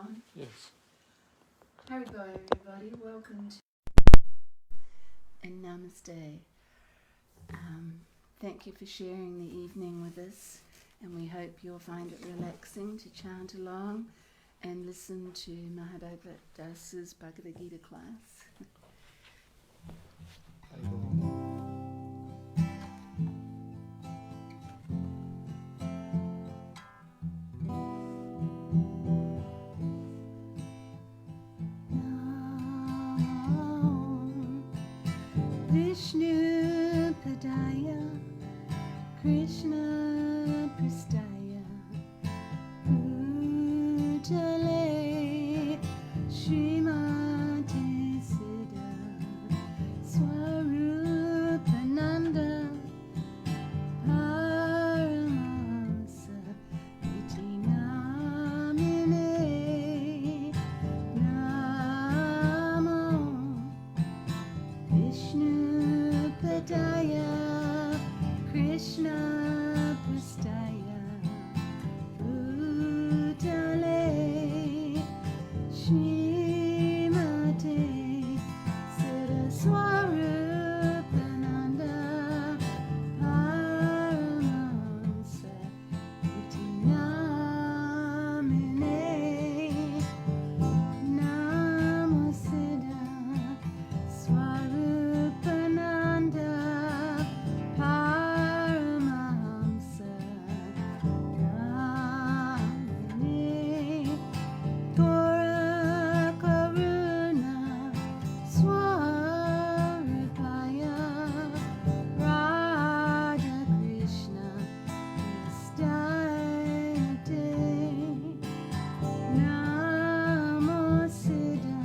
on? Yes. Haribo, everybody. Welcome to and Namaste. Thank you for sharing the evening with us, and we hope you'll find it relaxing to chant along and listen to Mahadeva Dasa's Bhagavad Gita class. Vishnu Padaya Krishna Prastaya Bhutale Srimati Siddha Swarupananda Paramasa Iti Namine Namo Vishnu Padaya Krishna Prastaya Bhutale Srimate Saraswarupananda Paramahansa Iti Namine Namo Siddha Swarupananda Paramahamsa Namine Gora Karuna Swarupaya Radha Krishna Prastayate Namo Siddha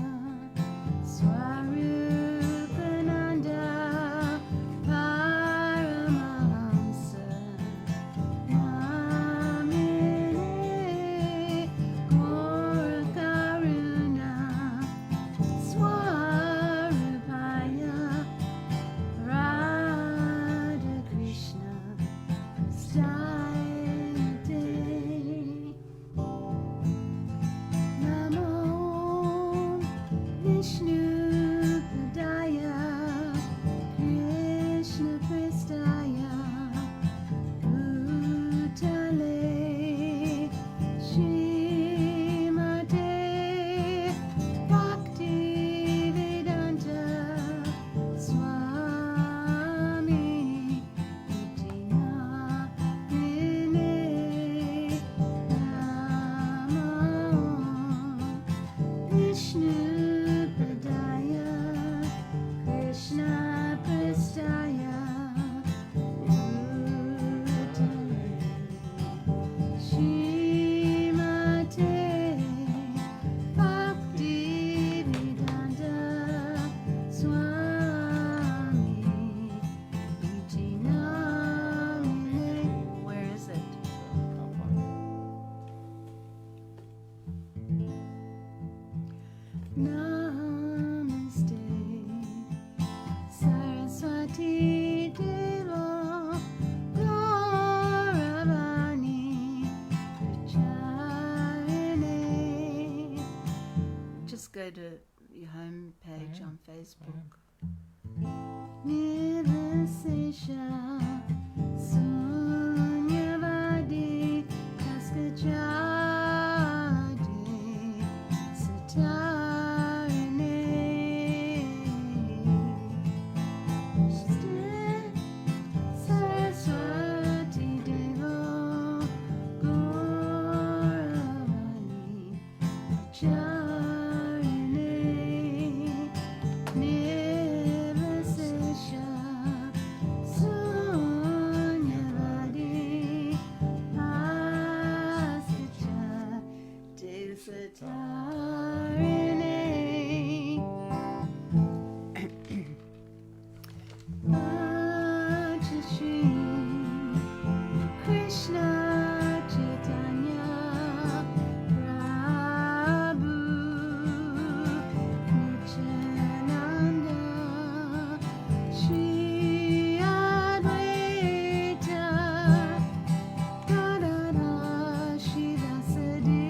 Swarupananda Paramahamsa Namine Gora Karuna Swarupaya Radha Krishna Prastayate Namo Vishnu Padaya Krishna Prastaya Bhutale Srimate Bhakti Vedanta Swami Iti Namine Namo Vishnu Padaya Krishna Prastaya Bhutale Srimate Bhakti Vedanta Swami Iti Namine. Where is it? Namaste Saraswati Deva Gauravani Pracharine. Just go to your home page on Facebook. Nirvasesha Sunyavadi Kaskachadi Satarine Saraswati Deva Gauravani Pracharine Nirvasesha Sunyavadi Paskacha Desatarine Shri Krishna Chaitanya Prabhu Nityananda Shri Advaita Gadadhara Shri Vasadi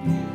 Krishna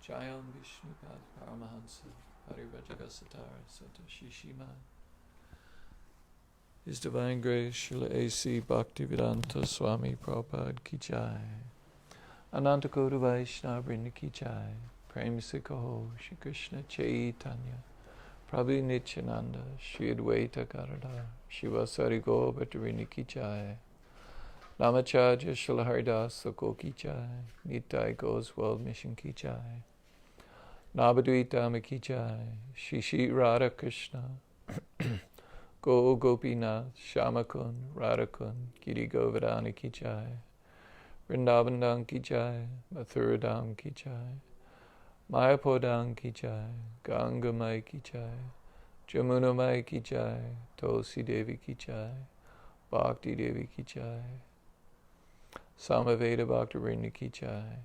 Jayam Vishnupat Paramahansa Parivrajagasatara Sata Shishima. His Divine Grace Srila A.C. Bhaktivedanta Swami Prabhupada Ki Jai. Ananta Koda Vaishnava Vrinda Ki Jai. Prem Se Kaho Shri Krishna Chaitanya Prabhu Nityananda Shri Advaita Gadadhar Shivasari Gaur Bhattacharya Ki Jai. Namacharya Srila Haridas Thakur Ki Jai. Nitai Goes World Mission Ki Jai. Navadvita Ki Jai. Shri Shri Radha Krishna Go Gopinath Shamakun Radhakun Giri Govardhana Ki Jai. Vrindavandam Ki Jai. Mathuradam Ki Jai. Mayapodam Ki Jai. Ganga Mai Ki Jai. Jamuna Mai Ki Jai. Tulsi Devi Ki Jai. Bhakti Devi Ki Jai. Samaveda Bhaktivinoda Ki Jai.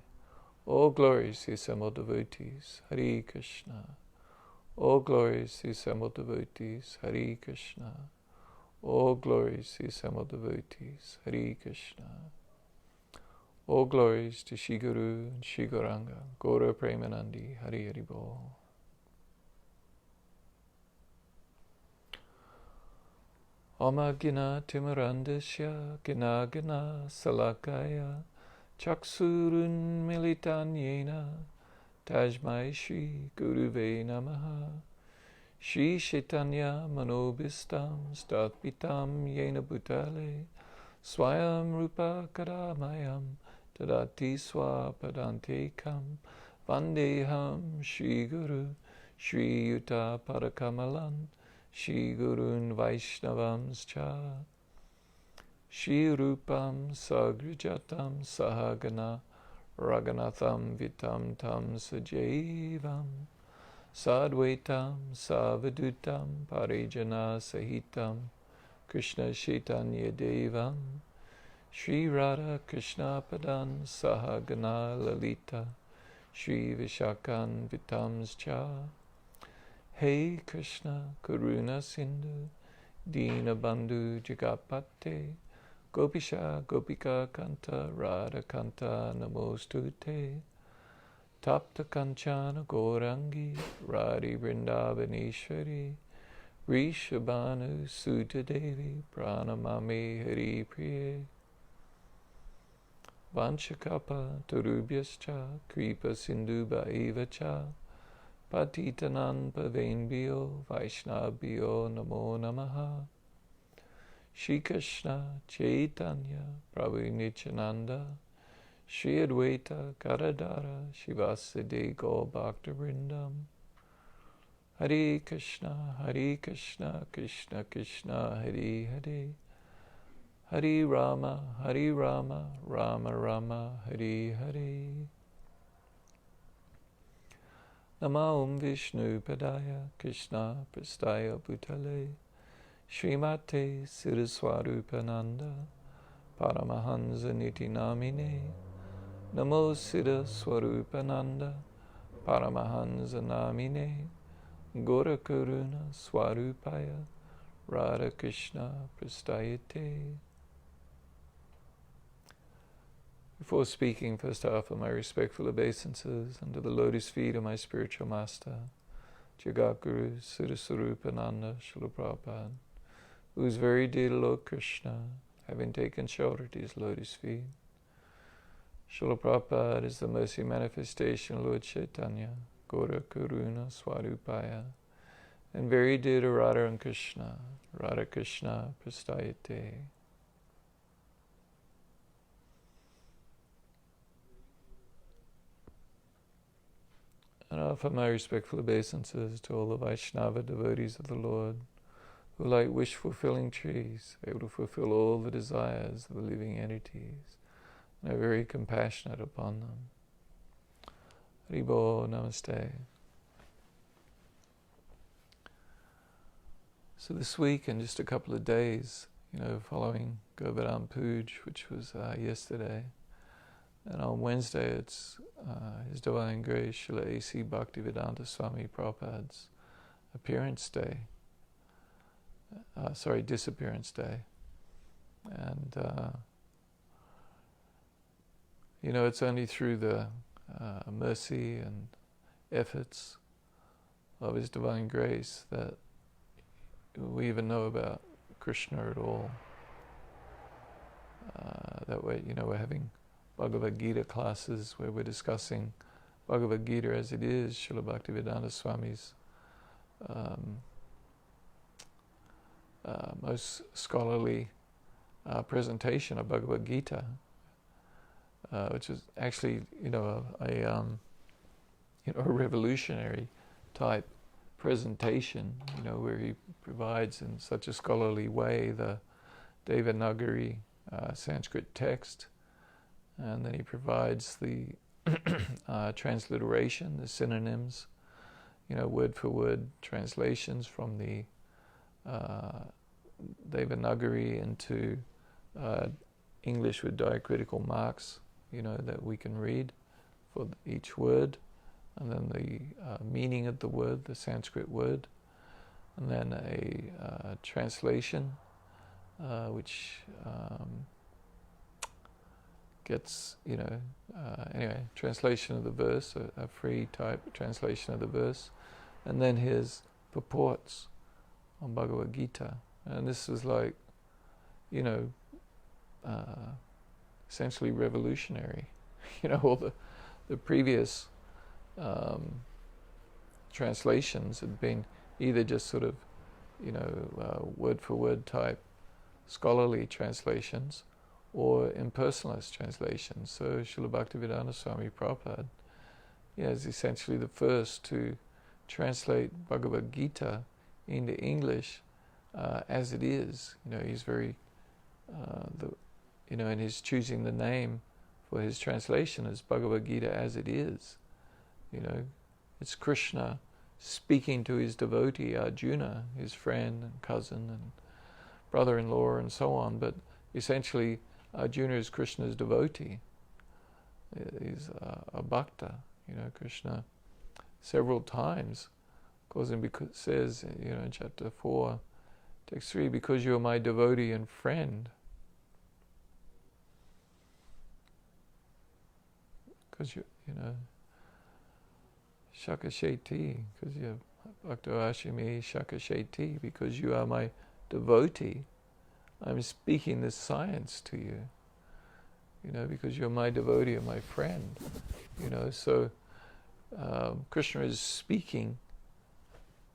All glories to assembled devotees. Hare Krishna. All glories to assembled devotees. Hare Krishna. All glories to assembled devotees. Hare Krishna. All glories to Shri Guru and Shri Gauranga. Gaura Premanandi. Hare Hare Bol. Oma Gina Timarandasya Gina Gina Salakaya Chaksurun Militanyena Tajmai Shri Guruve Namaha. Shri Chaitanya Manobhistam Statpitam Yena Bhutale Swayam Rupa Kadamayam Tadati Swapadantekam Vandeham Shri Guru Shri Yuta Parakamalan Shri Gurun Vaishnavams Cha Shri Rupam Sagrijatam Sahagana Raghunatham Vitam Tam Sajeevam Sadvaitam Savadutam Parijana Sahitam Krishna Chaitanya Devam Shri Radha Krishna Padan Sahagana Lalita Shri Vishakan Vitams Cha Hey Krishna Karuna Sindhu Dina Bandhu Jagapate Gopisha Gopika Kanta Radha Kanta Namostute Tapta Kanchana Gorangi Radhi Vrindavaneshwari Rishabhanu Sutta Devi Pranamami Hari Priye Vanchakapa Tarubhyascha Kripa Sindhuba Evacha Patitanam Pavenbhyo Vaishnavbhyo Namo Namaha Shri Krishna Chaitanya Prabhu Nityananda Shri Advaita Gadadhara Shivasade Gaur Bhakta Vrindam Hare Krishna Krishna Krishna Hare Hare Hare Rama Rama Rama Hare Hare Namo Vishnu Padaya Krishna Prastaya Bhutale Srimate Siddhaswarupananda Paramahansa Niti Namine Namo Siddha Swarupananda Paramahansa Namine Gora Karuna Swarupaya Radha Krishna Prastayate. Before speaking, first I offer my respectful obeisances under the lotus feet of my spiritual master, Jagatguru Siddhaswarupananda Srila Prabhupada, who is very dear to Lord Krishna, having taken shelter at his lotus feet. Srila Prabhupada is the mercy manifestation of Lord Chaitanya, Gaura Karuna Swarupaya, and very dear to Radha and Krishna, Radha Krishna Prastayate. And I offer my respectful obeisances to all the Vaishnava devotees of the Lord, who like wish-fulfilling trees, able to fulfill all the desires of the living entities, and are very compassionate upon them. Haribo Namaste. So this week, in just a couple of days, following Govardhan Puj, which was yesterday, and on Wednesday it's His Divine Grace Srila A.C. Bhaktivedanta Swami Prabhupada's appearance day. Disappearance day. And, it's only through the mercy and efforts of His Divine Grace that we even know about Krishna at all. That way, we're having Bhagavad Gita classes where we're discussing Bhagavad Gita as it is, Srila Bhaktivedanta Swami's most scholarly presentation of Bhagavad Gita, which is actually, a revolutionary type presentation, where he provides in such a scholarly way the Devanagari Sanskrit text, and then he provides the transliteration, the synonyms, word for word translations from the Devanagari into English with diacritical marks, that we can read for each word, and then the meaning of the word, the Sanskrit word, and then a translation, which gets, translation of the verse, a free type translation of the verse, and then his purports on Bhagavad Gita. And this is like, essentially revolutionary. All the previous translations had been either just sort of, word for word type scholarly translations or impersonalist translations. So Srila Bhaktivedanta Swami Prabhupada, is essentially the first to translate Bhagavad Gita into English as it is. He's very, and he's choosing the name for his translation as Bhagavad Gita as it is. It's Krishna speaking to his devotee Arjuna, his friend and cousin and brother-in-law and so on, but essentially Arjuna is Krishna's devotee. He's a bhakta. Krishna several times says, in chapter 4, text 3, because you are my devotee and friend. Because Shakasheti, because you Bhakto Ashimi Shakasheti, because you are my devotee, I'm speaking this science to you. Because you're my devotee and my friend. So Krishna is speaking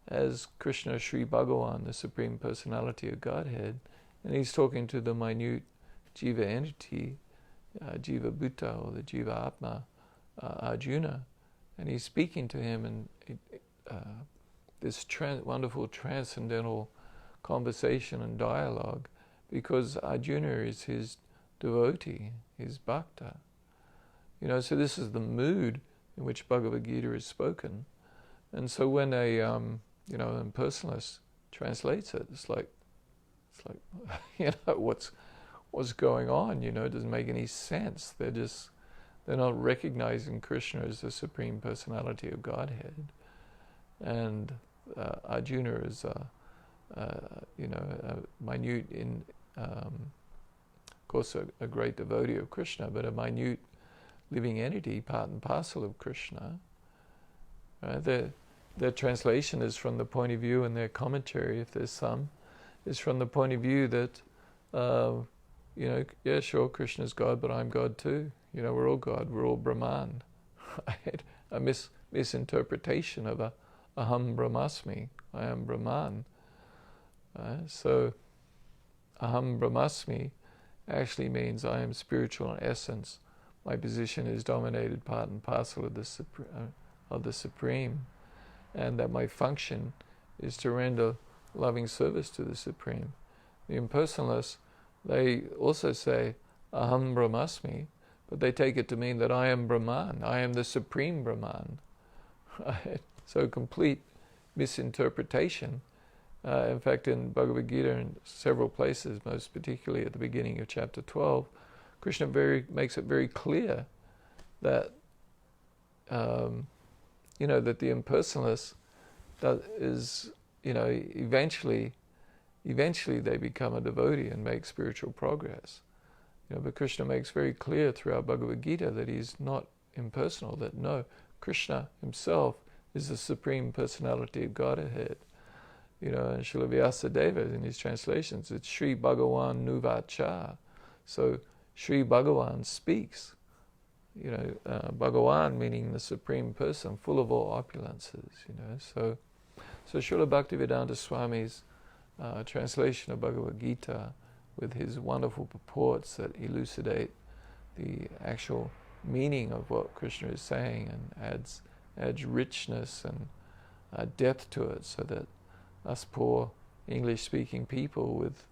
as Krishna Sri Bhagavan, the Supreme Personality of Godhead, and he's talking to the minute Jiva entity, Jiva Bhuta, or the Jiva Atma, Arjuna, and he's speaking to him in this wonderful transcendental conversation and dialogue, because Arjuna is his devotee, his bhakta. So this is the mood in which Bhagavad Gita is spoken. And so when a impersonalist translates it, it's like what's going on? It doesn't make any sense. They're not recognizing Krishna as the Supreme Personality of Godhead, and Arjuna is a minute of course a great devotee of Krishna, but a minute living entity, part and parcel of Krishna. Their translation is from the point of view, and their commentary, if there's some, is from the point of view that, yeah, sure, Krishna's God, but I'm God too. We're all God, we're all Brahman. Right? A misinterpretation of aham brahmasmi, I am Brahman. So aham brahmasmi actually means I am spiritual in essence. My position is dominated part and parcel of the Supreme, and that my function is to render loving service to the Supreme. The impersonalists, they also say aham brahmasmi, but they take it to mean that I am Brahman, I am the Supreme Brahman. Right? So complete misinterpretation. In fact, in Bhagavad Gita, in several places, most particularly at the beginning of chapter 12, Krishna makes it very clear that that the impersonalist is eventually they become a devotee and make spiritual progress. But Krishna makes very clear throughout Bhagavad Gita that he's not impersonal. That no, Krishna himself is the Supreme Personality of Godhead. And Srila Vyasadeva in his translations, it's Sri Bhagavan Nuvacha. So Sri Bhagavan speaks. Bhagavan meaning the Supreme Person, full of all opulences. So Srila Bhaktivedanta Swami's translation of Bhagavad Gita, with his wonderful purports that elucidate the actual meaning of what Krishna is saying and adds richness and depth to it, so that us poor English-speaking people with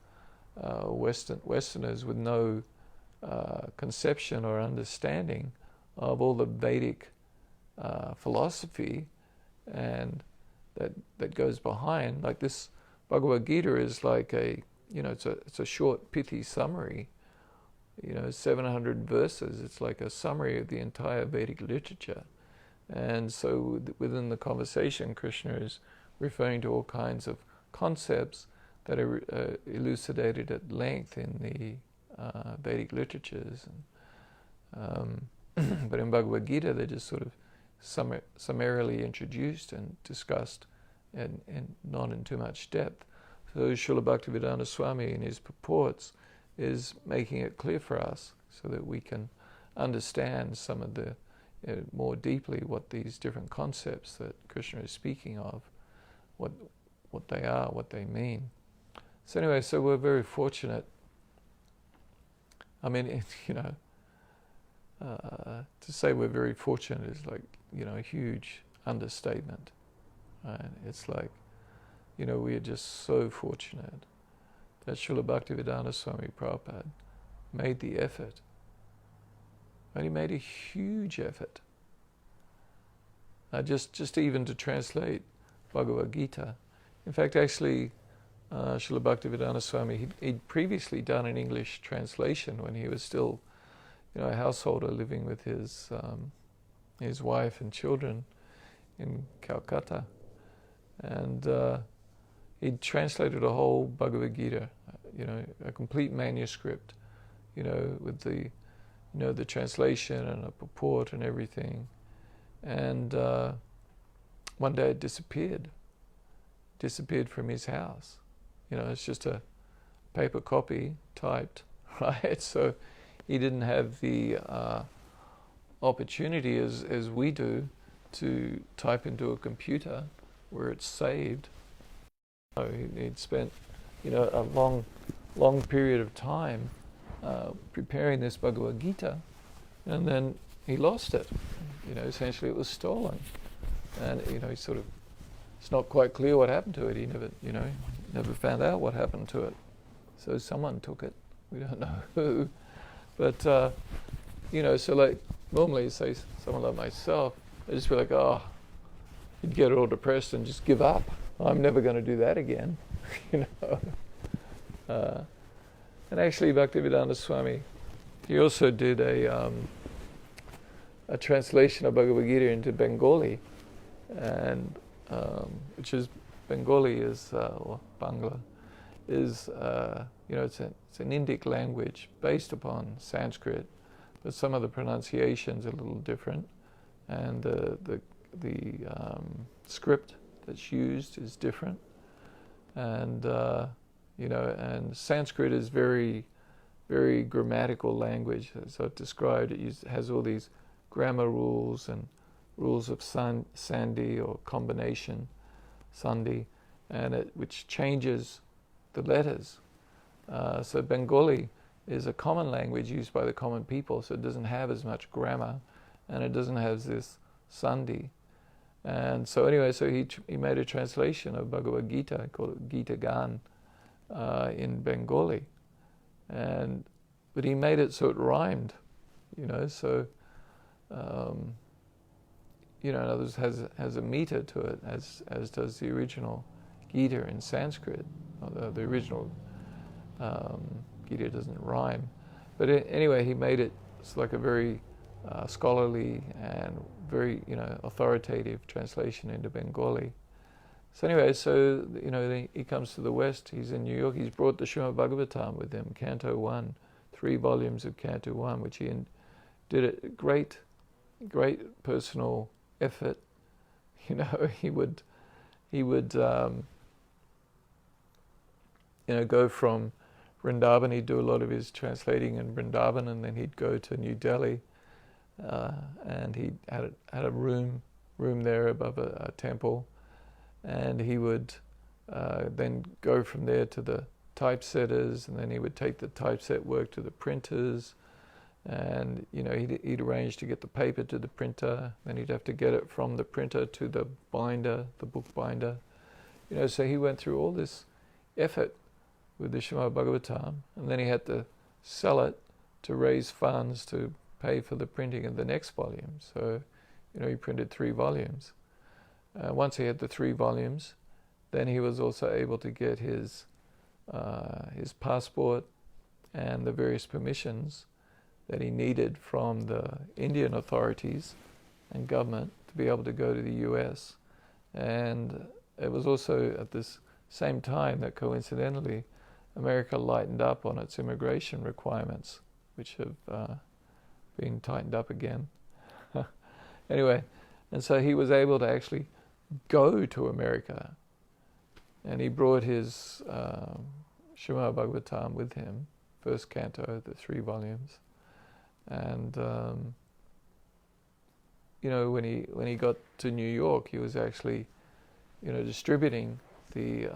Westerners with no conception or understanding of all the Vedic philosophy and that goes behind, like this Bhagavad Gita is like it's a short pithy summary, 700 verses. It's like a summary of the entire Vedic literature. And so within the conversation, Krishna is referring to all kinds of concepts that are elucidated at length in the Vedic literatures. But in Bhagavad Gita, they're just sort of summarily introduced and discussed and not in too much depth. So Srila Bhaktivedanta Swami in his purports is making it clear for us so that we can understand some of the more deeply what these different concepts that Krishna is speaking of, what they are, what they mean. So anyway, so we're very fortunate. I mean, to say we're very fortunate is like a huge understatement. Right? It's like, we are just so fortunate that Srila Bhaktivedanta Swami Prabhupada made the effort. And he made a huge effort. Just even to translate Bhagavad Gita. In fact, actually, Srila Bhaktivedanta Swami, he'd previously done an English translation when he was still, a householder living with his wife and children in Calcutta. And he'd translated a whole Bhagavad Gita, a complete manuscript, with the translation and a purport and everything. And one day it disappeared from his house. It's just a paper copy typed, right? So he didn't have the opportunity as we do to type into a computer where it's saved. So he'd spent, a long period of time preparing this Bhagavad Gita, and then he lost it. Essentially it was stolen, and he sort of, it's not quite clear what happened to it. He never found out what happened to it. So someone took it. We don't know who, but so like normally, say someone like myself, I'd just be like, you'd get all depressed and just give up. I'm never going to do that again, And actually, Bhaktivedanta Swami, he also did a translation of Bhagavad Gita into Bengali, and which is Bengali is or Bangla is it's an Indic language based upon Sanskrit, but some of the pronunciations are a little different, and the script that's used is different, and and Sanskrit is very, very grammatical language. As I've described, it has all these grammar rules and rules of sandhi or combination, sandhi, and which changes the letters. So Bengali is a common language used by the common people, so it doesn't have as much grammar, and it doesn't have this sandhi. And so anyway, so he made a translation of Bhagavad Gita, called it Gita Gan, in Bengali, but he made it so it rhymed, so in others has a meter to it, as does the original Gita in Sanskrit. Although the original Gita doesn't rhyme, but anyway, he made it like a very scholarly and very authoritative translation into Bengali. So anyway, he comes to the West. He's in New York. He's brought the Srimad Bhagavatam with him, Canto 1, 3 volumes of Canto 1, which he did a great personal effort. He would go from Vrindavan. He'd do a lot of his translating in Vrindavan, and then he'd go to New Delhi, and he had a room there above a temple. And he would then go from there to the typesetters, and then he would take the typeset work to the printers, and he'd arrange to get the paper to the printer, then he'd have to get it from the printer to the binder, the book binder. So he went through all this effort with the Srimad Bhagavatam, and then he had to sell it to raise funds to pay for the printing of the next volume. So he printed 3 volumes. Once he had the 3 volumes, then he was also able to get his passport and the various permissions that he needed from the Indian authorities and government to be able to go to the US. And it was also at this same time that coincidentally America lightened up on its immigration requirements, which have been tightened up again. Anyway, and so he was able to actually go to America, and he brought his Srimad Bhagavatam with him, first canto, the 3 volumes, and when he got to New York, he was actually distributing the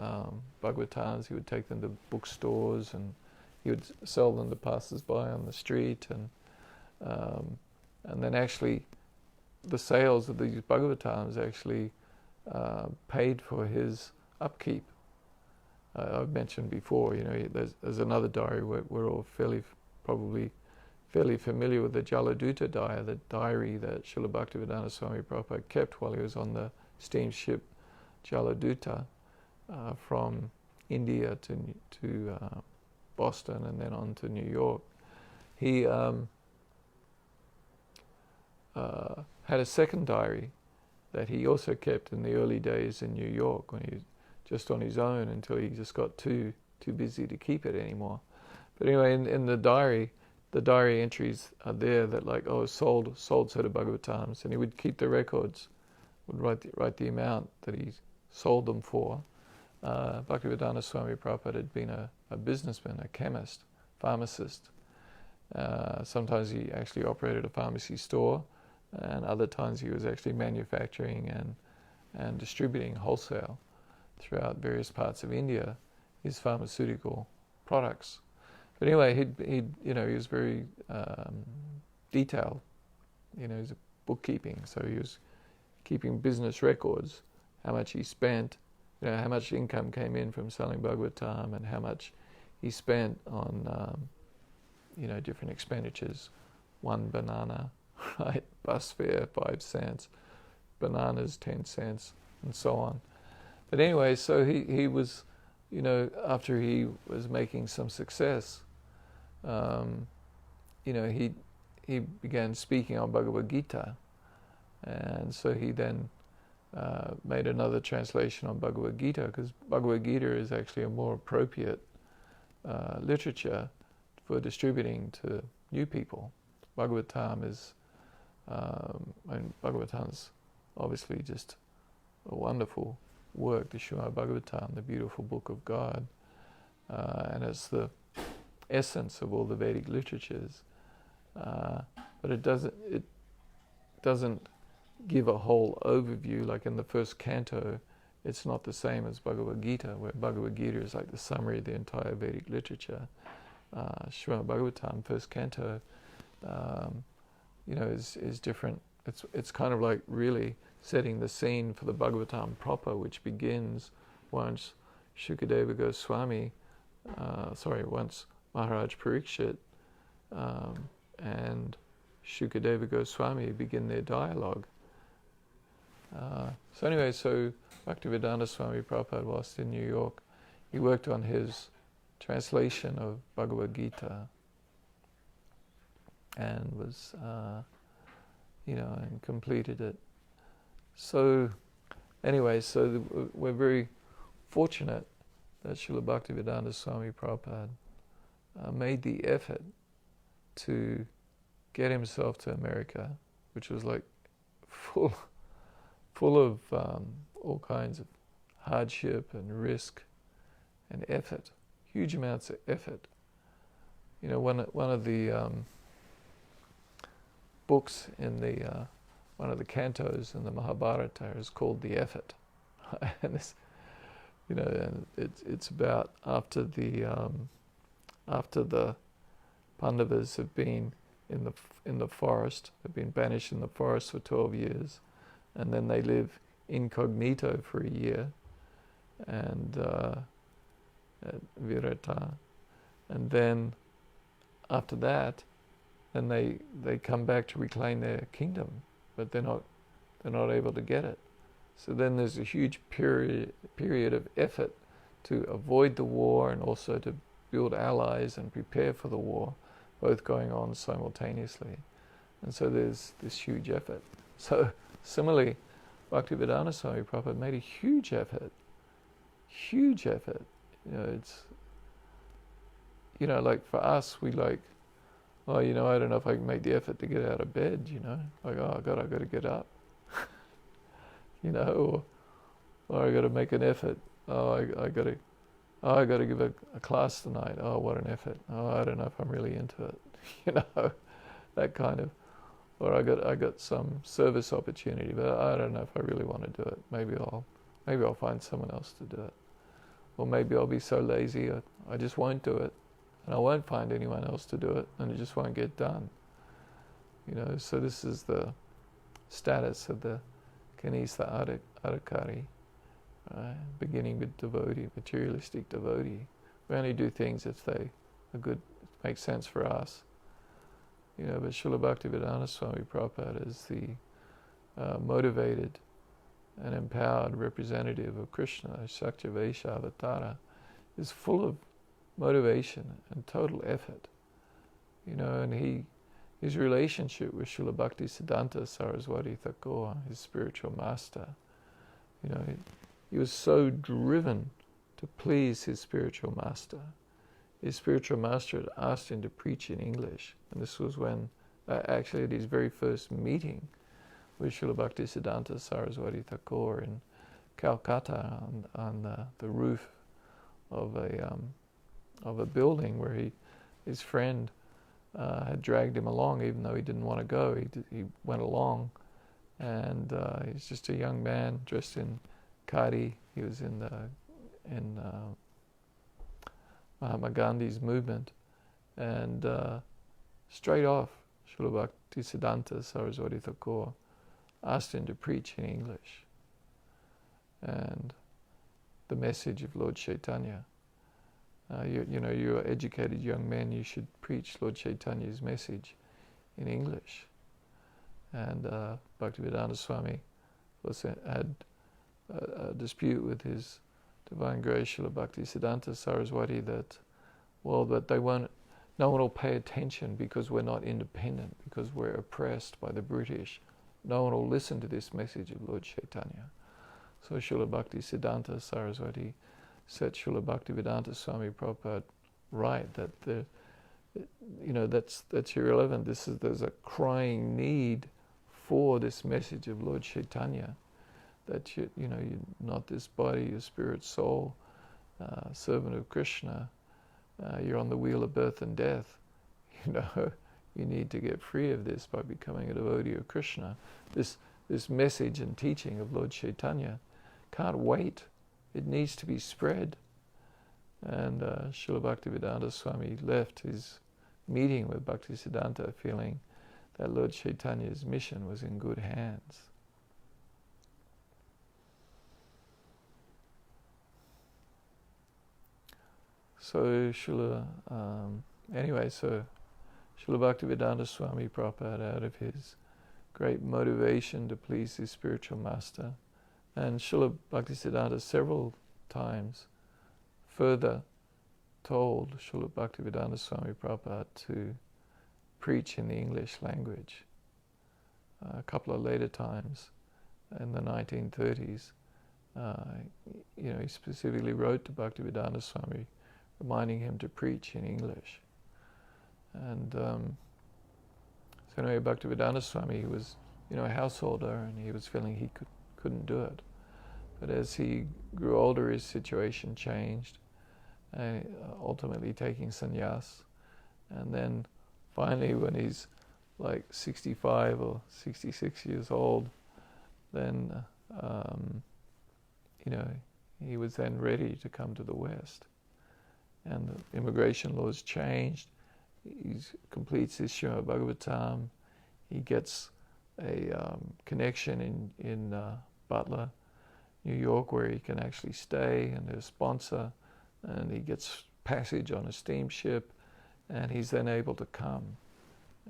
Bhagavatams. He would take them to bookstores, and he would sell them to passers-by on the street, and then actually the sales of these Bhagavatams actually paid for his upkeep. I've mentioned before, there's another diary we're all probably fairly familiar with, the Jaladuta diary, the diary that Srila Bhaktivedanta Swami Prabhupada kept while he was on the steamship Jaladuta from India to Boston and then on to New York. He had a second diary that he also kept in the early days in New York when he was just on his own until he just got too busy to keep it anymore. But anyway, in the diary entries are there that sold set of Bhagavatams, and he would keep the records, would write the amount that he sold them for. Bhaktivedanta Swami Prabhupada had been a businessman, a chemist, pharmacist. Sometimes he actually operated a pharmacy store, and other times he was actually manufacturing and distributing wholesale throughout various parts of India his pharmaceutical products. But anyway, he was very detailed. He was bookkeeping, so he was keeping business records, how much he spent, how much income came in from selling Bhagavatam, and how much he spent on different expenditures. One banana, right? Bus fare, 5 cents. Bananas, 10 cents, and so on. But anyway, so he was, after he was making some success, he began speaking on Bhagavad Gita, and so he then made another translation on Bhagavad Gita, because Bhagavad Gita is actually a more appropriate literature for distributing to new people. Bhagavatam is, Bhagavatam's obviously just a wonderful work, the Srimad Bhagavatam, the beautiful book of God, and it's the essence of all the Vedic literatures. But it doesn't give a whole overview. Like in the first canto, it's not the same as Bhagavad Gita, where Bhagavad Gita is like the summary of the entire Vedic literature. Srimad Bhagavatam, first canto, is different. It's kind of like really setting the scene for the Bhagavatam proper, which begins once Shukadeva Goswami, once Maharaj Parikshit and Shukadeva Goswami begin their dialogue. So Bhaktivedanta Swami Prabhupada, whilst in New York, he worked on his translation of Bhagavad Gita and was, and completed it. So, anyway, we're very fortunate that Srila Bhaktivedanta Swami Prabhupada made the effort to get himself to America, which was like full of all kinds of hardship and risk and effort, huge amounts of effort. One of the books in the one of the cantos in the Mahabharata is called The Effort, and this, and it's about after the Pandavas have been in the forest, have been banished in the forest for 12 years, and then they live incognito for a year, and at Virata, and then after that, then they come back to reclaim their kingdom, but they're not able to get it. So then there's a huge period of effort to avoid the war and also to build allies and prepare for the war, both going on simultaneously. And so there's this huge effort. So similarly, Bhaktivedanta Swami Prabhupada made a huge effort. It's, like for us, we like, I don't know if I can make the effort to get out of bed, like, oh God, I've got to get up, or I got to make an effort. I got to give a class tonight. Oh, what an effort. Oh, I don't know if I'm really into it, that kind of. Or I got some service opportunity, but I don't know if I really want to do it. Maybe I'll find someone else to do it. Or maybe I'll be so lazy I just won't do it, and I won't find anyone else to do it, and it just won't get done. So this is the status of the Kanisa Adhikari, beginning with devotee, materialistic devotee. We only do things if they are good, make sense for us. But Srila Bhaktivedanta Swami Prabhupada is the motivated and empowered representative of Krishna. Shakya Vaisya Avatara is full of motivation and total effort. And his relationship with Srila Bhaktisiddhanta Saraswati Thakur, his spiritual master, he was so driven to please his spiritual master. His spiritual master had asked him to preach in English, and this was when, actually at his very first meeting with Srila Bhaktisiddhanta Saraswati Thakur in Calcutta on the roof of a building where his friend had dragged him along, even though he didn't want to go. He went along, and he's just a young man dressed in khadi. He was in Mahatma Gandhi's movement, and straight off, Srila Bhaktisiddhanta Saraswati Thakur asked him to preach in English, and the message of Lord Chaitanya. You're educated young men, you should preach Lord Chaitanya's message in English. And Bhaktivedanta Swami had a dispute with his Divine Grace Srila Bhaktisiddhanta Saraswati that no one will pay attention because we're not independent, because we're oppressed by the British. No one will listen to this message of Lord Chaitanya. So Srila Bhaktisiddhanta Saraswati set Srila Bhaktivedanta Swami Prabhupada right, that that's irrelevant. There's a crying need for this message of Lord Chaitanya, that you're not this body, your spirit, soul, servant of Krishna. You're on the wheel of birth and death. You need to get free of this by becoming a devotee of Krishna. This message and teaching of Lord Chaitanya can't wait. It needs to be spread. And Srila Bhaktivedanta Swami left his meeting with Bhaktisiddhanta feeling that Lord Chaitanya's mission was in good hands. So Srila Bhaktivedanta Swami Prabhupada, out of his great motivation to please his spiritual master, and Srila Bhaktisiddhanta several times further told Srila Bhaktivedanta Swami Prabhupada to preach in the English language. A couple of later times in the 1930s, he specifically wrote to Bhaktivedanta Swami reminding him to preach in English. And so anyway, Bhaktivedanta Swami was a householder, and he was feeling he couldn't do it. But as he grew older, his situation changed, ultimately taking sannyas. And then finally, when he's like 65 or 66 years old, then, he was then ready to come to the West. And the immigration laws changed. He completes his Srimad Bhagavatam. He gets a connection in Butler, New York, where he can actually stay, and there's a sponsor, and he gets passage on a steamship, and he's then able to come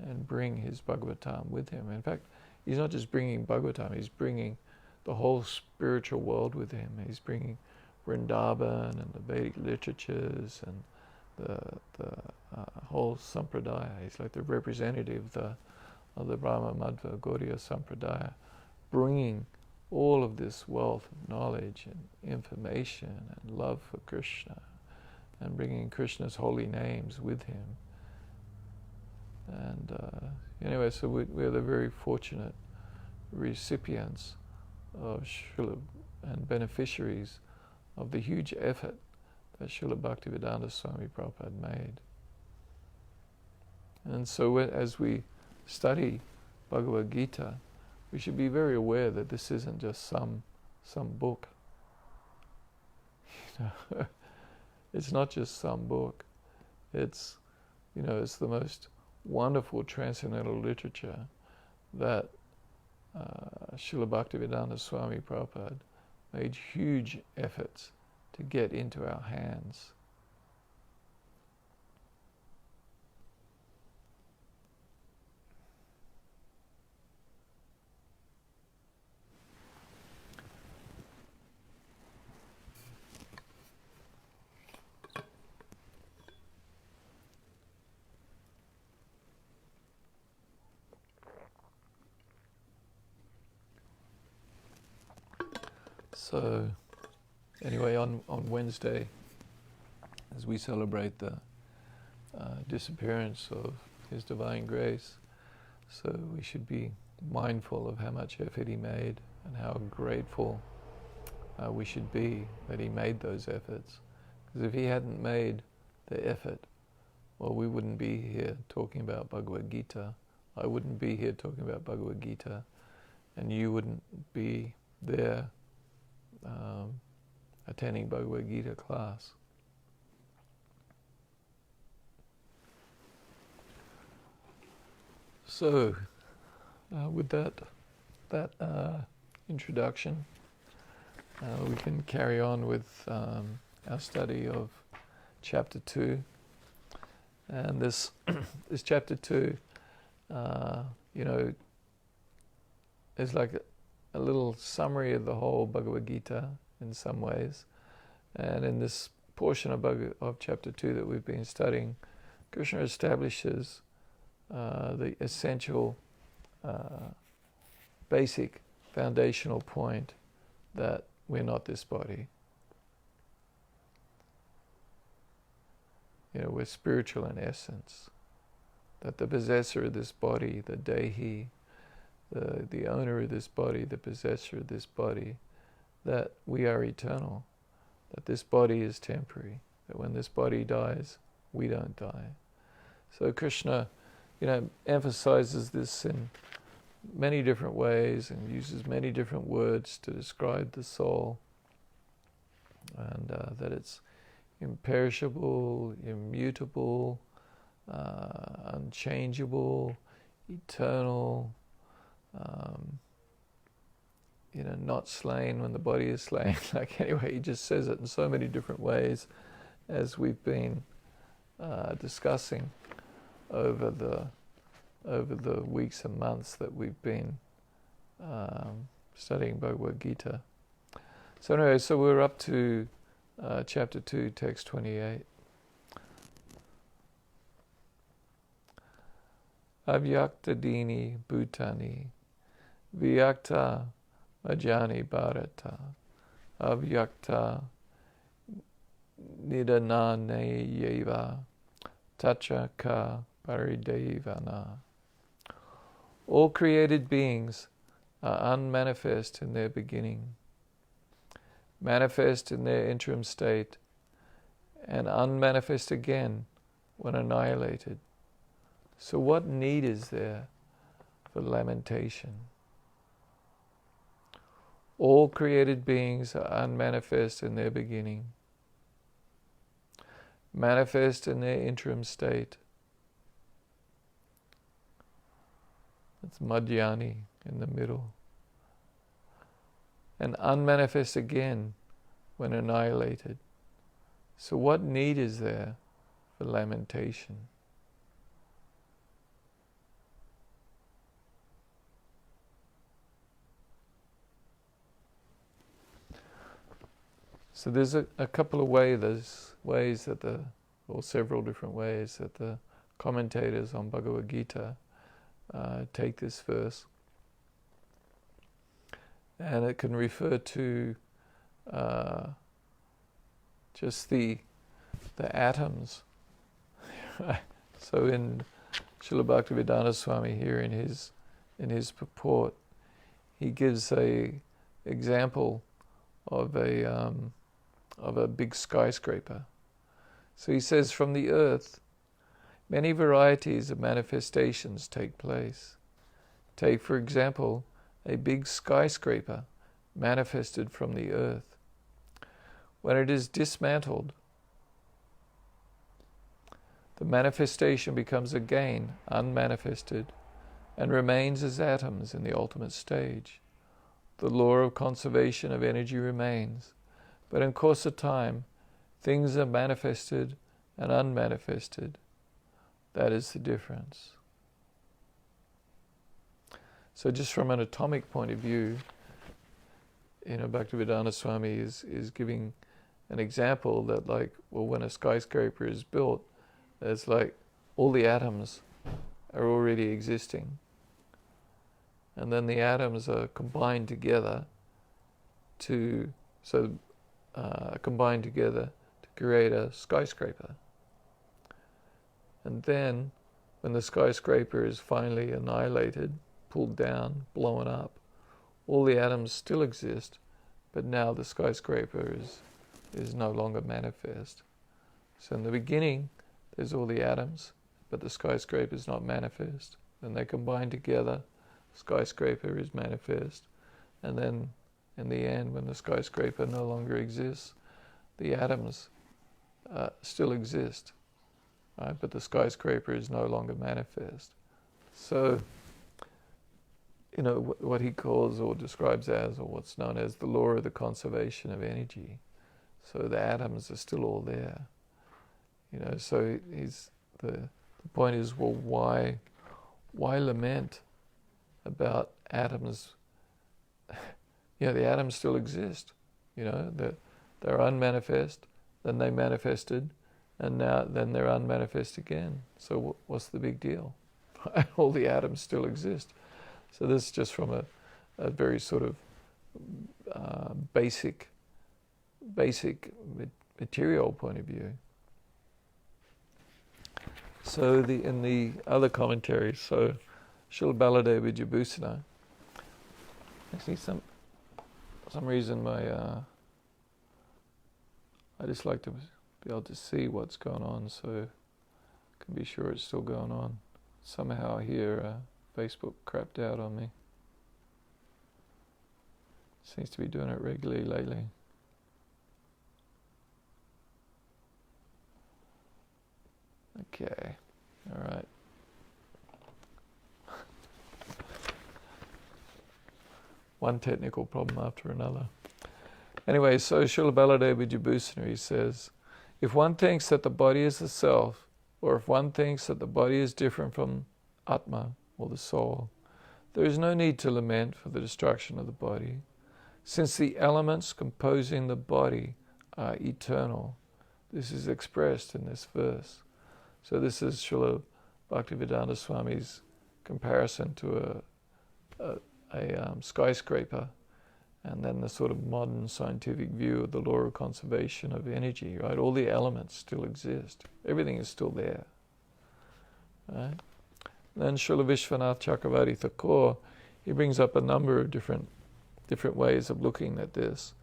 and bring his Bhagavatam with him. In fact, he's not just bringing Bhagavatam, he's bringing the whole spiritual world with him. He's bringing Vrindavan and the Vedic literatures and the whole sampradaya. He's like the representative of the Brahma Madhva Gaudiya Sampradaya, bringing all of this wealth of knowledge and information and love for Krishna, and bringing Krishna's holy names with him. And anyway, so we're the very fortunate recipients of Srila and beneficiaries of the huge effort that Srila Bhaktivedanta Swami Prabhupada made. And so as we study Bhagavad Gita, we should be very aware that this isn't just some book. It's not just some book. It's the most wonderful transcendental literature that Srila Bhaktivedanta Swami Prabhupada made huge efforts to get into our hands. So, anyway, on Wednesday, as we celebrate the disappearance of His Divine Grace, so we should be mindful of how much effort He made and how grateful we should be that He made those efforts. Because if He hadn't made the effort, well, we wouldn't be here talking about Bhagavad Gita. I wouldn't be here talking about Bhagavad Gita, and you wouldn't be there attending Bhagavad Gita class. So, with that introduction, we can carry on with our study of chapter 2. And this this chapter 2, is like a little summary of the whole Bhagavad Gita in some ways. And in this portion of chapter 2 that we've been studying, Krishna establishes the essential, basic, foundational point that we're not this body. We're spiritual in essence. That the possessor of this body, the Dehi, the owner of this body, the possessor of this body, that we are eternal, that this body is temporary, that when this body dies, we don't die. So Krishna, emphasizes this in many different ways and uses many different words to describe the soul, and that it's imperishable, immutable, unchangeable, eternal, not slain when the body is slain. Anyway, he just says it in so many different ways, as we've been discussing over the weeks and months that we've been studying Bhagavad Gita. So anyway, we're up to chapter 2, text 28. Avyakta dini bhutani vyakta majani bharata avyakta nidanane yeva tacha ka paridevana. All created beings are unmanifest in their beginning, manifest in their interim state, and unmanifest again when annihilated. So what need is there for lamentation? All created beings are unmanifest in their beginning, manifest in their interim state. It's Madhyani in the middle. And unmanifest again when annihilated. So what need is there for lamentation? So there's a couple of ways that or several different ways that the commentators on Bhagavad Gita take this verse. And it can refer to just the atoms. So in Srila Bhaktivedanta Swami here in his purport, he gives a example of a big skyscraper. So he says, from the earth, many varieties of manifestations take place. Take, for example, a big skyscraper manifested from the earth. When it is dismantled, the manifestation becomes again unmanifested and remains as atoms in the ultimate stage. The law of conservation of energy remains, but in course of time, things are manifested and unmanifested. That is the difference. So just from an atomic point of view, Bhaktivedanta Swami is giving an example that when a skyscraper is built, it's like all the atoms are already existing. And then the atoms are combined together to create a skyscraper. And then when the skyscraper is finally annihilated, pulled down, blown up, all the atoms still exist, but now the skyscraper is no longer manifest. So in the beginning, there's all the atoms, but the skyscraper is not manifest. Then they combine together, skyscraper is manifest, and then in the end, when the skyscraper no longer exists, the atoms still exist, right? But the skyscraper is no longer manifest. So, what he calls or describes as, or what's known as the law of the conservation of energy. So the atoms are still all there. So the point is, well, why lament about atoms? The atoms still exist. They're unmanifest, then they manifested, and then they're unmanifest again. So what's the big deal? All the atoms still exist. So this is just from a very sort of basic material point of view. So in the other commentaries, so Srila Baladeva Vijayabhusana, actually some reason I just like to be able to see what's going on, so I can be sure it's still going on. Somehow here Facebook crapped out on me. Seems to be doing it regularly lately. Okay, all right. One technical problem after another. Anyway, so Srila Baladeva Vijayabhusana, he says, if one thinks that the body is the self, or if one thinks that the body is different from Atma, or the soul, there is no need to lament for the destruction of the body, since the elements composing the body are eternal. This is expressed in this verse. So this is Srila Bhaktivedanta Swami's comparison to a skyscraper, and then the sort of modern scientific view of the law of conservation of energy, right? All the elements still exist. Everything is still there, right? Then Srila Vishwanath Chakravarti Thakur, he brings up a number of different ways of looking at this.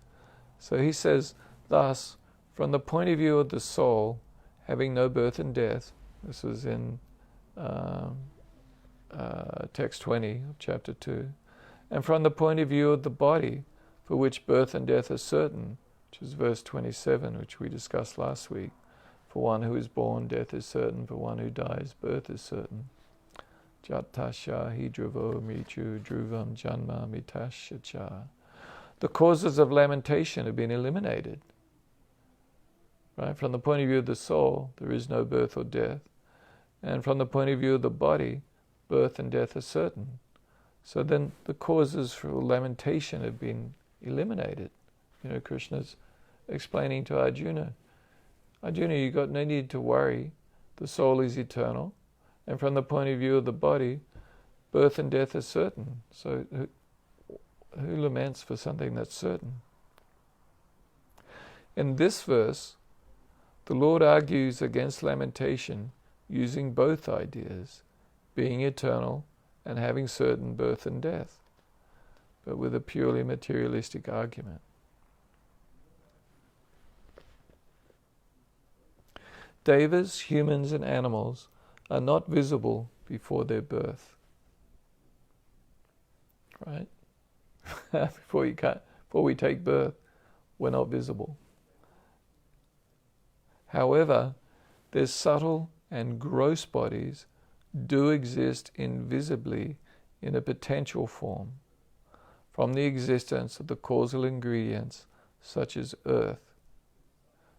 So he says, thus, from the point of view of the soul, having no birth and death, this is in text 20 of chapter 2, and from the point of view of the body, for which birth and death are certain, which is verse 27, which we discussed last week. For one who is born, death is certain. For one who dies, birth is certain. Jatasya hi dhruvo mritu dhruvam janma mitasya cha. The causes of lamentation have been eliminated. Right? From the point of view of the soul, there is no birth or death. And from the point of view of the body, birth and death are certain. So then the causes for lamentation have been eliminated. Krishna's explaining to Arjuna, you got no need to worry. The soul is eternal. And from the point of view of the body, birth and death are certain. So who laments for something that's certain? In this verse, the Lord argues against lamentation using both ideas, being eternal and having certain birth and death, but with a purely materialistic argument. Devas, humans and animals are not visible before their birth. Right? Before we take birth, we're not visible. However, their subtle and gross bodies do exist invisibly in a potential form from the existence of the causal ingredients such as earth.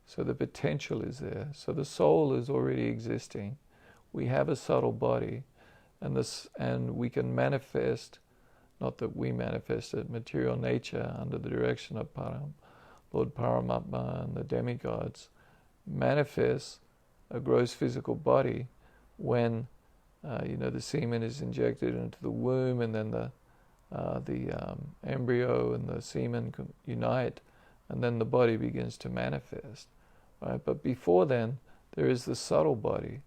So the potential is there. So the soul is already existing. We have a subtle body, and we can manifest, not that we manifest it, material nature under the direction of Lord Paramatma and the demigods, manifests a gross physical body when the semen is injected into the womb, and then the embryo and the semen unite, and then the body begins to manifest. Right? But before then, there is the subtle body.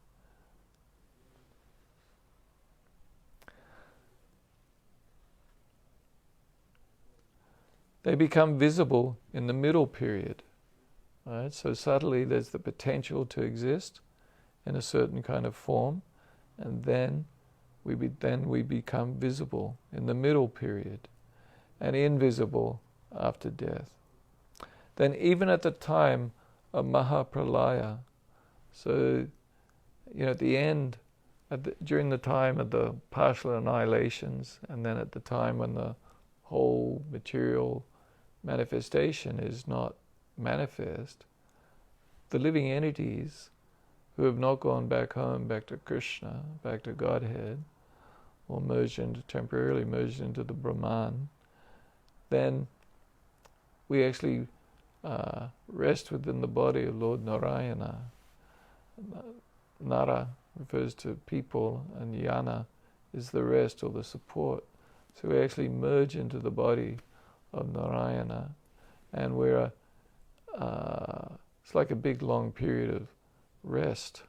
They become visible in the middle period. Right? So subtly there's the potential to exist in a certain kind of form, and then we become visible in the middle period, and invisible after death. Then even at the time of Mahapralaya, so at the end, during the time of the partial annihilations, and then at the time when the whole material manifestation is not manifest, the living entities who have not gone back home, back to Krishna, back to Godhead, or temporarily merged into the Brahman, then we actually rest within the body of Lord Narayana. Nara refers to people, and Yana is the rest or the support. So we actually merge into the body of Narayana, and it's like a big long period of rest.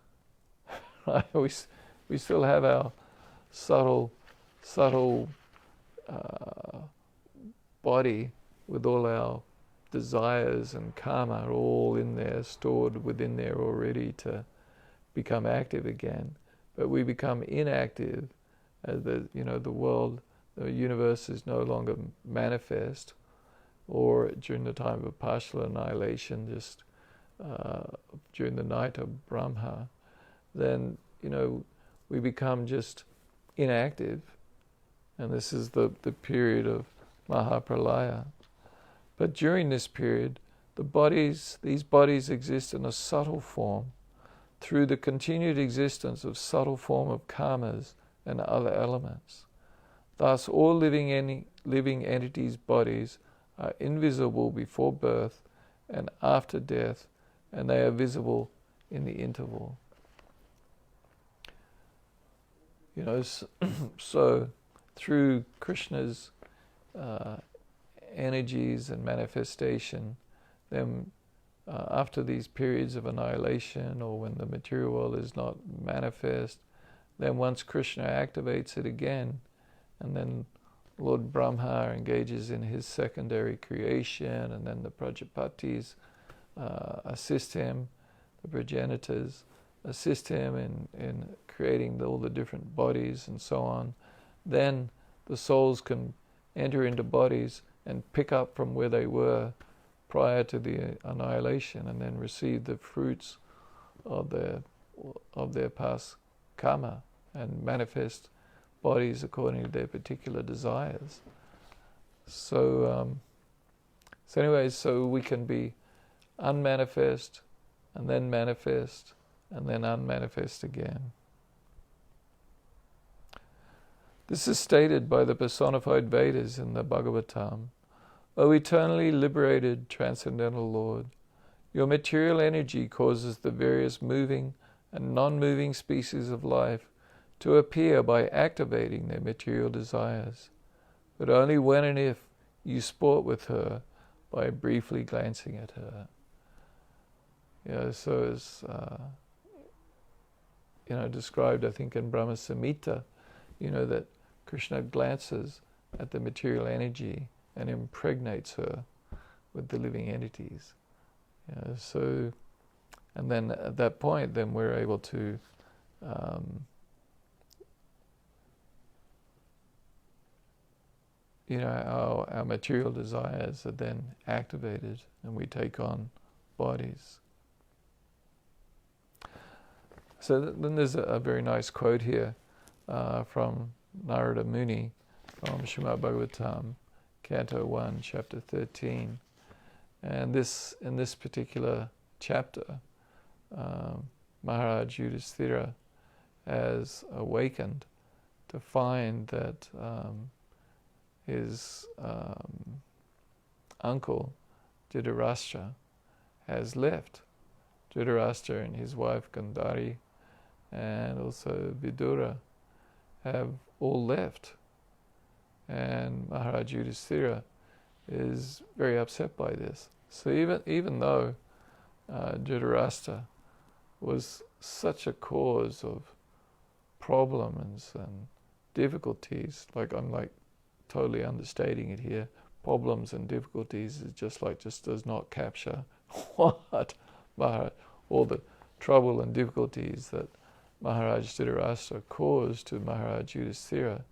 We still have our subtle body with all our desires and karma are all in there, stored within there already to become active again. But we become inactive as the world, the universe is no longer manifest, or during the time of partial annihilation, just during the night of Brahma, then we become just inactive, and this is the period of Mahapralaya. But during this period, these bodies exist in a subtle form through the continued existence of subtle form of karmas and other elements. Thus, all living entities' bodies are invisible before birth and after death, and they are visible in the interval. So through Krishna's energies and manifestation, then after these periods of annihilation, or when the material world is not manifest, then once Krishna activates it again, and then Lord Brahma engages in his secondary creation, and then the Prajapatis assist him, the progenitors assist him in creating all the different bodies and so on, then the souls can enter into bodies and pick up from where they were prior to the annihilation, and then receive the fruits of their past karma and manifest bodies according to their particular desires. So we can be unmanifest, and then manifest, and then unmanifest again. This is stated by the personified Vedas in the Bhagavatam. O eternally liberated transcendental Lord, your material energy causes the various moving and non-moving species of life to appear by activating their material desires, but only when and if you sport with her by briefly glancing at her. So it's described, I think, in Brahma Samhita, that Krishna glances at the material energy and impregnates her with the living entities. And then at that point, then we're able to our material desires are then activated, and we take on bodies. So then there's a very nice quote here from Narada Muni, from Srimad Bhagavatam, Canto 1, Chapter 13. And in this particular chapter, Maharaj Yudhisthira has awakened to find that his uncle Dhritarashtra has left. Dhritarashtra and his wife Gandhari and also Vidura have all left. And Maharaj Yudhisthira is very upset by this. So even though Dhritarashtra was such a cause of problems and difficulties, I'm totally understating it here, problems and difficulties is just does not capture what all the trouble and difficulties that Maharaj Dhritarashtra caused to Maharaj Yudhisthira.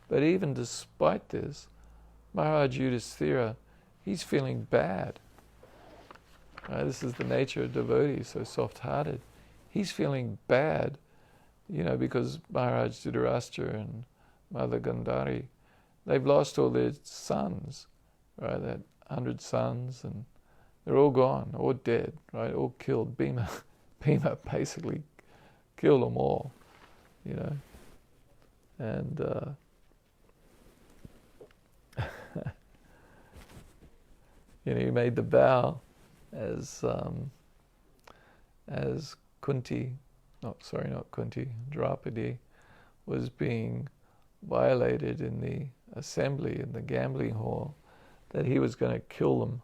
But even despite this, Maharaj Yudhisthira, he's feeling bad. This is the nature of devotees, so soft-hearted. He's feeling bad, because Maharaj Dhritarashtra and Mother Gandhari, they've lost all their sons, right? They had 100 sons, and they're all gone, all dead, right? All killed. Bhima basically killed them all, and he made the vow as Kunti, not Kunti, Draupadi was being violated in the assembly, in the gambling hall, that he was going to kill them.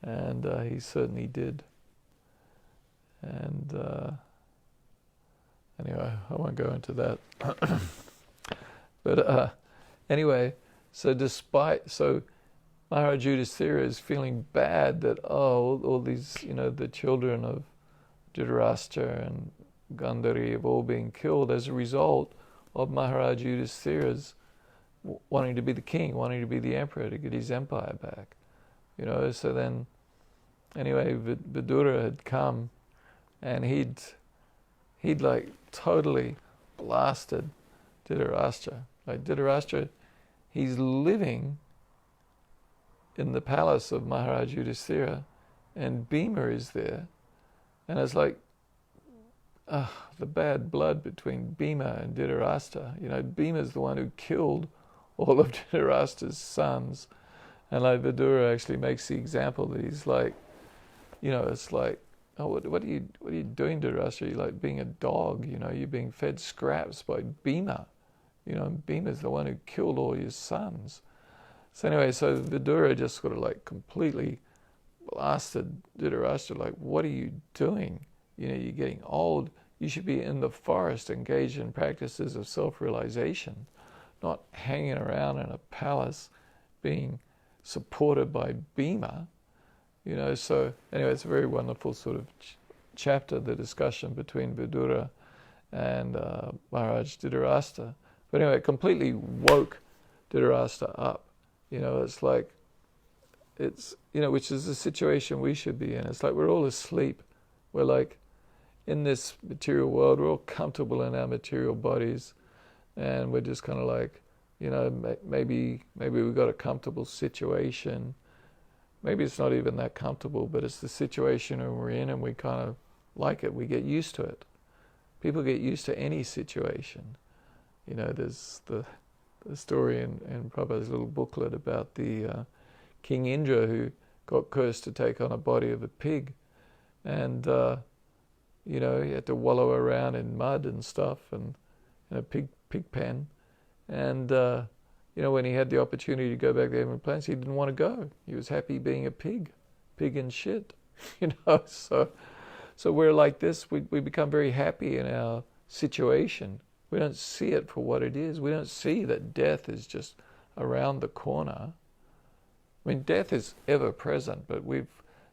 And he certainly did. And anyway, I won't go into that. But anyway, so Maharaj Yudhisthira is feeling bad that all these, the children of Dhritarashtra and Gandhari have all been killed as a result of Maharaj Yudhisthira's wanting to be the king, wanting to be the emperor, to get his empire back. So then, anyway, Vidura had come, and he'd totally blasted Dhritarashtra. Dhritarashtra, he's living in the palace of Maharaj Yudhisthira, and Bhima is there, and it's the bad blood between Bhima and Dhritarashtra. Bhima's the one who killed all of Dhritarashtra's sons, and Vidura actually makes the example that he's it's what are you doing, Dhritarashtra? You're like being a dog, you're being fed scraps by Bhima, and Bhima's the one who killed all your sons. So anyway, Vidura just sort of completely blasted Dhritarashtra, what are you doing? You're getting old. You should be in the forest engaged in practices of self-realization, not hanging around in a palace being supported by Bhima. So anyway, it's a very wonderful sort of chapter, the discussion between Vidura and Maharaj Dhritarashtra. But anyway, it completely woke Dhritarashtra up. It's which is the situation we should be in. It's we're all asleep. We're in this material world, we're all comfortable in our material bodies, and we're just kind of maybe we've got a comfortable situation. Maybe it's not even that comfortable, but it's the situation we're in, and we kind of like it. We get used to it. People get used to any situation. There's the story in Prabhupada's little booklet about the King Indra who got cursed to take on a body of a pig, and he had to wallow around in mud and stuff, and in a pig pen, and when he had the opportunity to go back to heaven plans, he didn't want to go. He was happy being a pig and shit, So we're like this. We become very happy in our situation. We don't see it for what it is. We don't see that death is just around the corner. I mean, death is ever present, but we've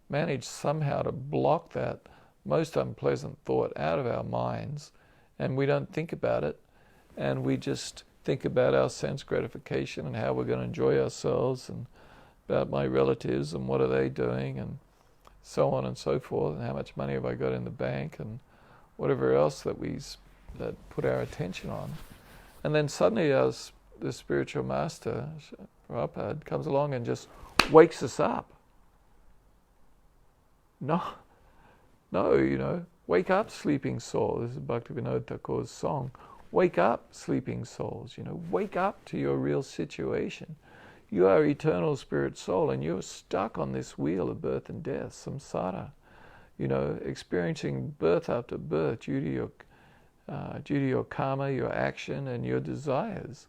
managed somehow to block that most unpleasant thought out of our minds, and we don't think about it, and we just think about our sense gratification and how we're going to enjoy ourselves, and about my relatives and what are they doing, and so on and so forth, and how much money have I got in the bank, and whatever else that put our attention on. And then suddenly our the spiritual master, Prabhupada, comes along and just wakes us up. No, wake up, sleeping soul. This is Bhaktivinoda Thakur's song. Wake up, sleeping souls. Wake up to your real situation. You are eternal spirit soul, and you're stuck on this wheel of birth and death, samsara. Experiencing birth after birth due to your karma, your action, and your desires.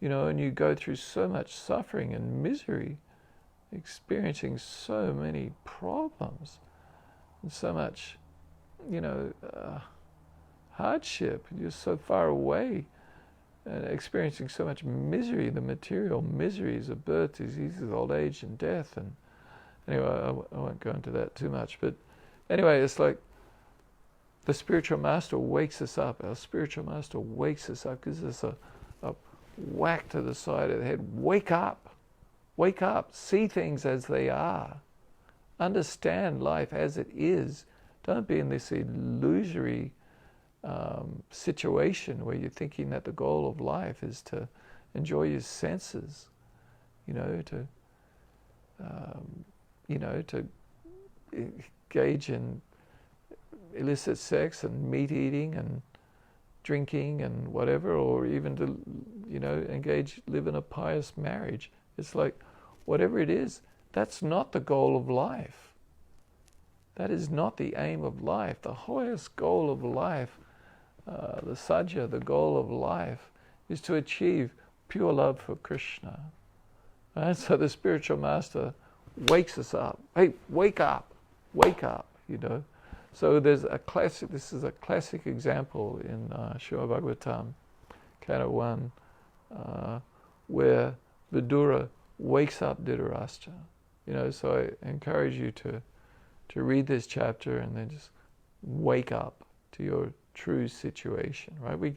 And you go through so much suffering and misery, experiencing so many problems, and so much, hardship. You're so far away, and experiencing so much misery, the material miseries of birth, diseases, old age, and death. And anyway, I won't go into that too much, but anyway, it's like the spiritual master wakes us up. Our spiritual master wakes us up, gives us a whack to the side of the head. Wake up. Wake up. See things as they are. Understand life as it is. Don't be in this illusory situation where you're thinking that the goal of life is to enjoy your senses, to engage in illicit sex and meat eating and drinking and whatever, or even to, live in a pious marriage. It's like, whatever it is, that's not the goal of life. That is not the aim of life. The highest goal of life, the sajja, the goal of life, is to achieve pure love for Krishna. Right? So the spiritual master wakes us up. Hey, wake up, So this is a classic example in Srimad Bhagavatam, Canto 1, where Vidura wakes up Dhritarashtra. So I encourage you to read this chapter and then just wake up to your true situation, right? We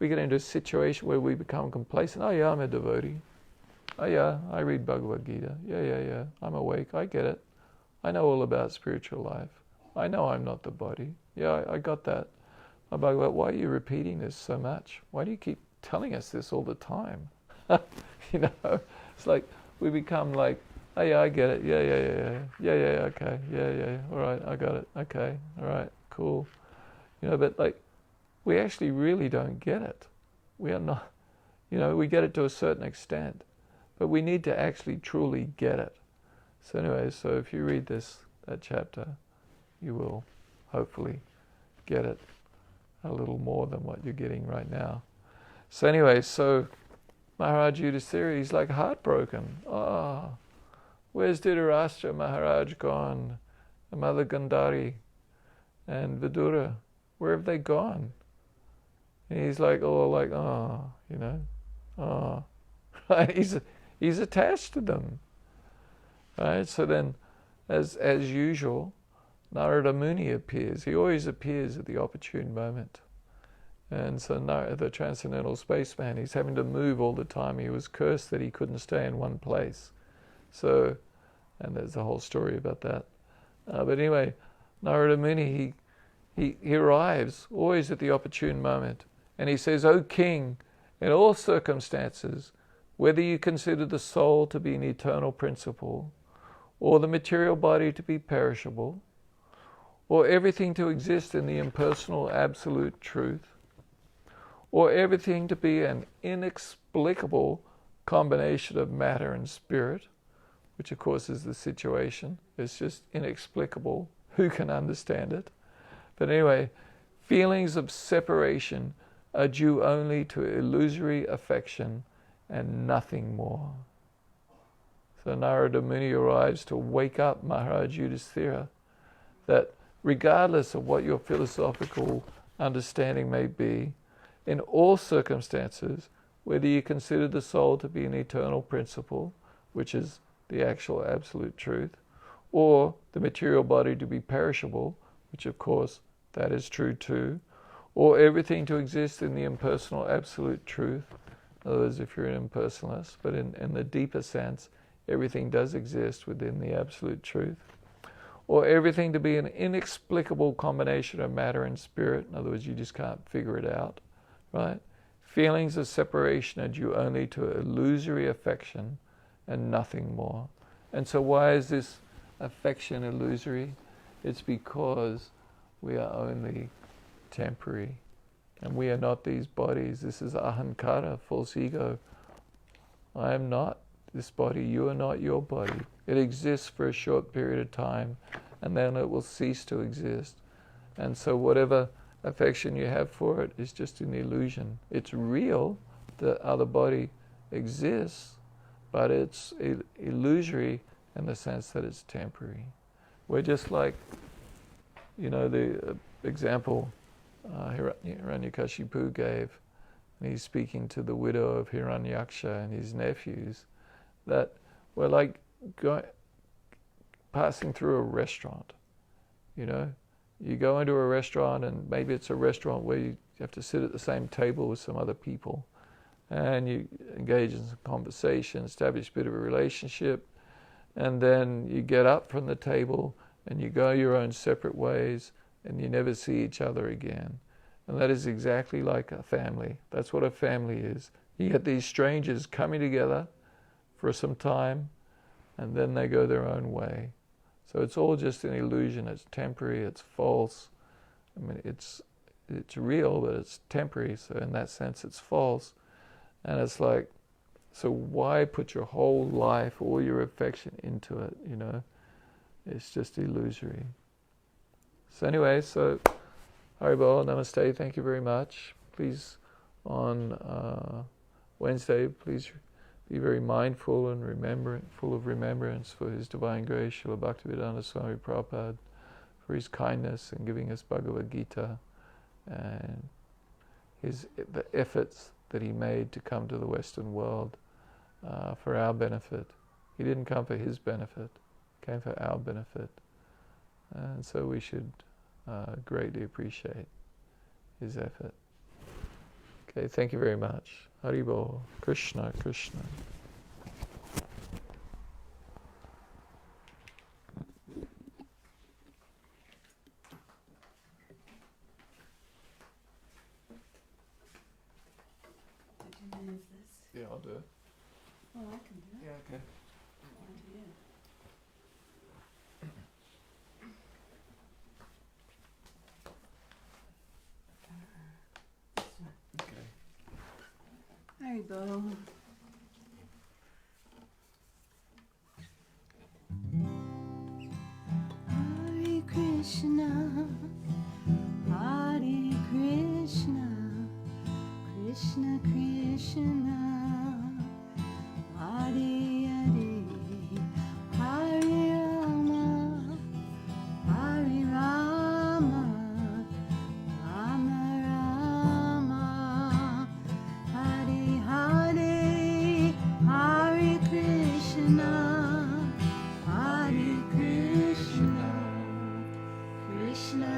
get into a situation where we become complacent. Oh yeah, I'm a devotee. Oh yeah, I read Bhagavad Gita. Yeah, I'm awake. I get it. I know all about spiritual life. I know I'm not the body. Yeah, I got that. Bhagavad, why are you repeating this so much? Why do you keep telling us this all the time? It's like we become like, oh yeah, I get it. Yeah, okay. Yeah, all right, I got it. Okay, all right, cool. But like, we actually really don't get it. We are not, we get it to a certain extent, but we need to actually truly get it. So anyway, so if you read that chapter, you will hopefully get it a little more than what you're getting right now. So anyway, so Maharaj Yudhisthira, he's like heartbroken. Where's Dhritarashtra, Maharaj gone? And Mother Gandhari and Vidura, where have they gone? And he's like, Right? He's attached to them. Right? So then, as usual, Narada Muni appears. He always appears at the opportune moment. And so the transcendental spaceman, he's having to move all the time. He was cursed that he couldn't stay in one place. So, and there's a whole story about that. But anyway, Narada Muni, he arrives always at the opportune moment. And he says, O King, in all circumstances, whether you consider the soul to be an eternal principle, or the material body to be perishable, or everything to exist in the impersonal absolute truth, or everything to be an inexplicable combination of matter and spirit, which of course is the situation. It's just inexplicable. Who can understand it? But anyway, feelings of separation are due only to illusory affection and nothing more. So Narada Muni arrives to wake up Maharaj Yudhisthira, that regardless of what your philosophical understanding may be, in all circumstances, whether you consider the soul to be an eternal principle, which is the actual absolute truth, or the material body to be perishable, which of course that is true too, or everything to exist in the impersonal absolute truth, in other words, if you're an impersonalist, but in the deeper sense, everything does exist within the absolute truth, or everything to be an inexplicable combination of matter and spirit, in other words, you just can't figure it out, right? Feelings of separation are due only to illusory affection and nothing more. And so why is this affection illusory? It's because we are only temporary. And we are not these bodies. This is ahankara, false ego. I am not this body. You are not your body. It exists for a short period of time, and then it will cease to exist. And so whatever affection you have for it is just an illusion. It's real, the other body exists, but it's illusory in the sense that it's temporary. We're just like, the example Hiranyakashipu gave, and he's speaking to the widow of Hiranyaksha and his nephews, that we're like passing through a restaurant. You go into a restaurant, and maybe it's a restaurant where you have to sit at the same table with some other people, and you engage in some conversation, establish a bit of a relationship, and then you get up from the table and you go your own separate ways, and you never see each other again. And that is exactly like a family. That's what a family is. You get these strangers coming together for some time, and then they go their own way. So it's all just an illusion. It's temporary, it's false. I mean, it's real, but it's temporary, so in that sense it's false. And it's like, so why put your whole life, all your affection into it, It's just illusory. So anyway, Haribol, Namaste, thank you very much. Please, on Wednesday, please be very mindful and full of remembrance for His Divine Grace, Srila Bhaktivedanta Swami Prabhupada, for his kindness in giving us Bhagavad Gita, and the efforts that he made to come to the Western world for our benefit. He didn't come for his benefit, he came for our benefit. And so we should greatly appreciate his effort. Okay, thank you very much. Haribol, Krishna, Krishna. Did you move this? Yeah, I'll do it. Oh, I can do it. Yeah, okay. Why do you? This one. Okay. Haribol. Hare Krishna, Hare Krishna, Krishna Krishna, Hare Hare, Hare Rama, Hare Rama, Rama Rama, Hare Hare, Hare Krishna, Hare Krishna, Krishna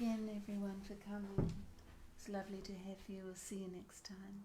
again, everyone, for coming. It's lovely to have you. We'll see you next time.